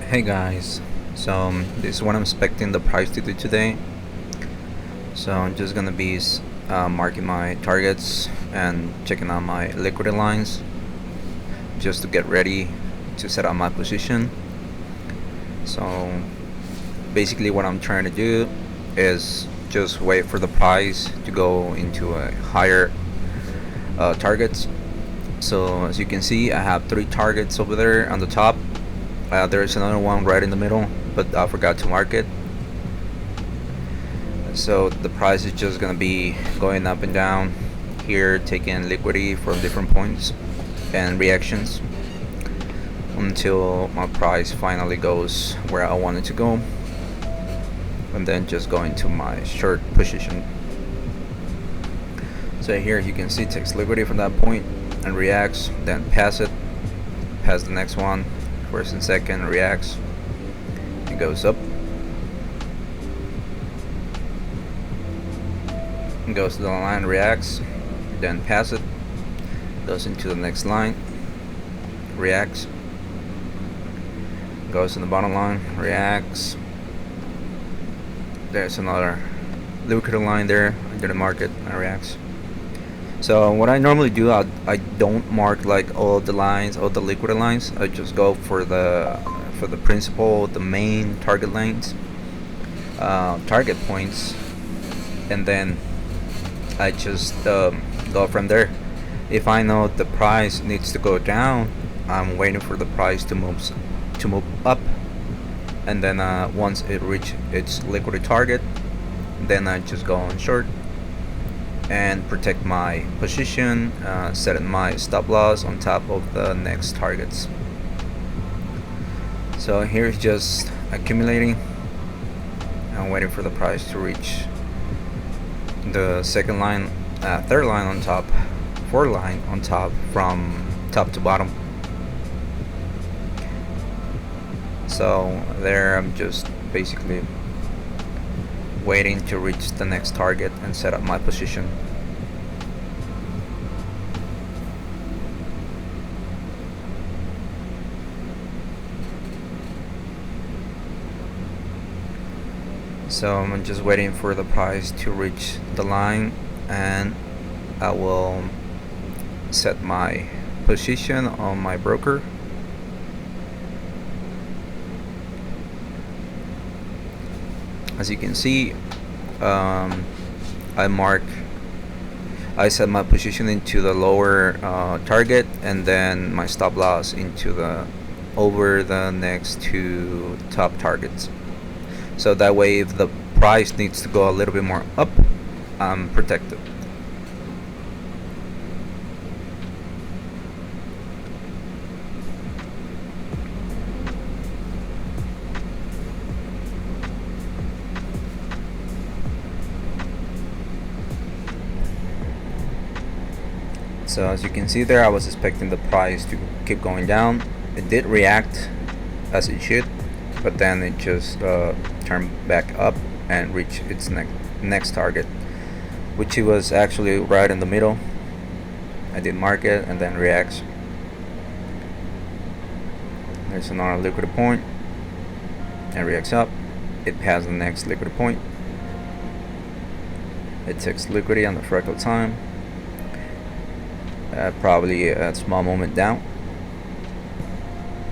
Hey guys, this is what I'm expecting the price to do today. So I'm just gonna be marking my targets and checking out my liquidity lines just to get ready to set up my position. So basically what I'm trying to do is just wait for the price to go into a higher targets. So as you can see, I have 3 targets over there on the top. There's another one right in the middle, but I forgot to mark it. So the price is just gonna be going up and down here, taking liquidity from different points and reactions until my price finally goes where I want it to go, and then just go into my short position. So here you can see it takes liquidity from that point and reacts, then pass the next one, first and second, reacts, it goes up, goes to the line, reacts, then pass it, goes into the next line, reacts, goes to the bottom line, reacts. There's another liquidity line there under the market and reacts. So what I normally do, I don't mark like all the lines, all the liquidity lines. I just go for the principal, the main target lines, target points, and then I just go from there. If I know the price needs to go down, I'm waiting for the price to move up, and then once it reaches its liquidity target, then I just go on short and protect my position, setting my stop loss on top of the next targets. So here's just accumulating. I'm waiting for the price to reach the second line, third line on top, fourth line on top, from top to bottom. So there I'm just basically waiting to reach the next target and set up my position. So I'm just waiting for the price to reach the line, and I will set my position on my broker. As you can see, I set my position into the lower target, and then my stop loss into over the next 2 top targets. So that way, if the price needs to go a little bit more up, I'm protected. So as you can see there, I was expecting the price to keep going down. It did react as it should, but then it just turned back up and reached its next target, which it was actually right in the middle. I did mark it, and then reacts. There's another liquidity point, and reacts up. It passed the next liquidity point. It takes liquidity on the fractal time. Probably a small moment down,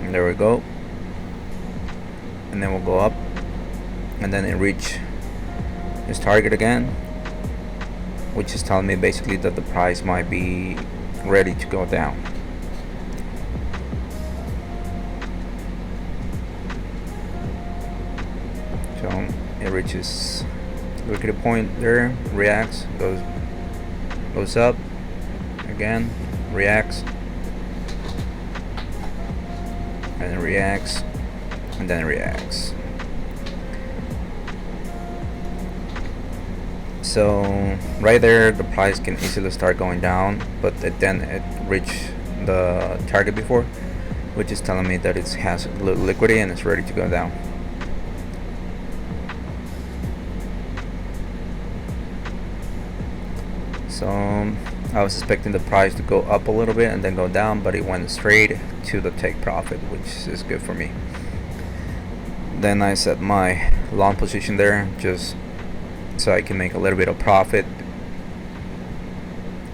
and there we go, and then we'll go up, and then it reach its target again, which is telling me basically that the price might be ready to go down. So it reaches liquidity point there, reacts, goes up again, reacts, and then reacts, and then reacts. So right there, the price can easily start going down, but then it reached the target before, which is telling me that it has liquidity and it's ready to go down. So I was expecting the price to go up a little bit and then go down, but it went straight to the take profit, which is good for me. Then I set my long position there just so I can make a little bit of profit.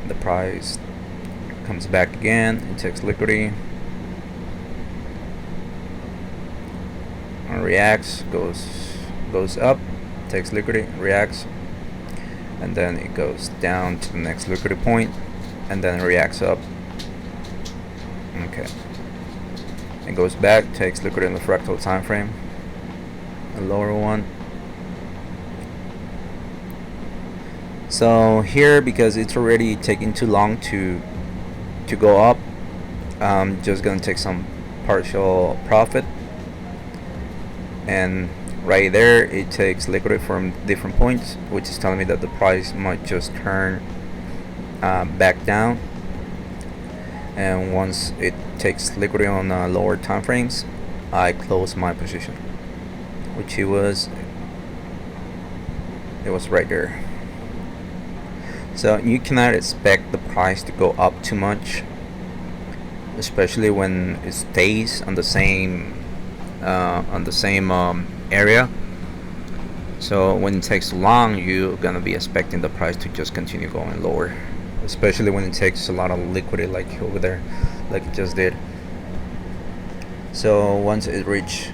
The price comes back again, it takes liquidity, reacts, goes up, takes liquidity, reacts, and then it goes down to the next liquidity point, and then reacts up. Okay, it goes back, takes liquidity in the fractal time frame, a lower one. So here, because it's already taking too long to go up, I'm just gonna take some partial profit, and right there it takes liquidity from different points, which is telling me that the price might just turn back down. And once it takes liquidity on lower time frames, I close my position, which it was right there. So you cannot expect the price to go up too much, especially when it stays on the same area. So when it takes too long, you're gonna be expecting the price to just continue going lower, especially when it takes a lot of liquidity, like over there, like it just did. So once it reached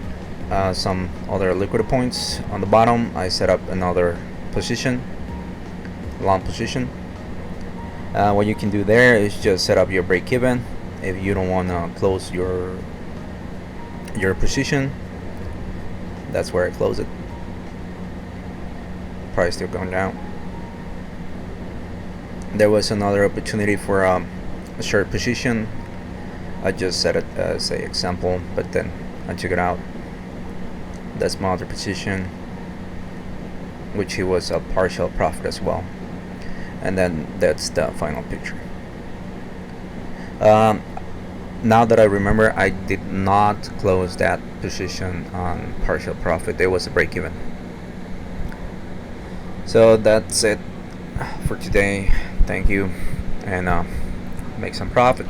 some other liquidity points on the bottom, I set up another position, long position. What you can do there is just set up your break even if you don't want to close your position. That's where I close it. Price still going down. There was another opportunity for a short position. I just set it as a example, but then I took it out. That's my other position, which it was a partial profit as well. And then that's the final picture. Now that I remember, I did not close that position on partial profit. It was a break even. So that's it for today. Thank you, and make some profit.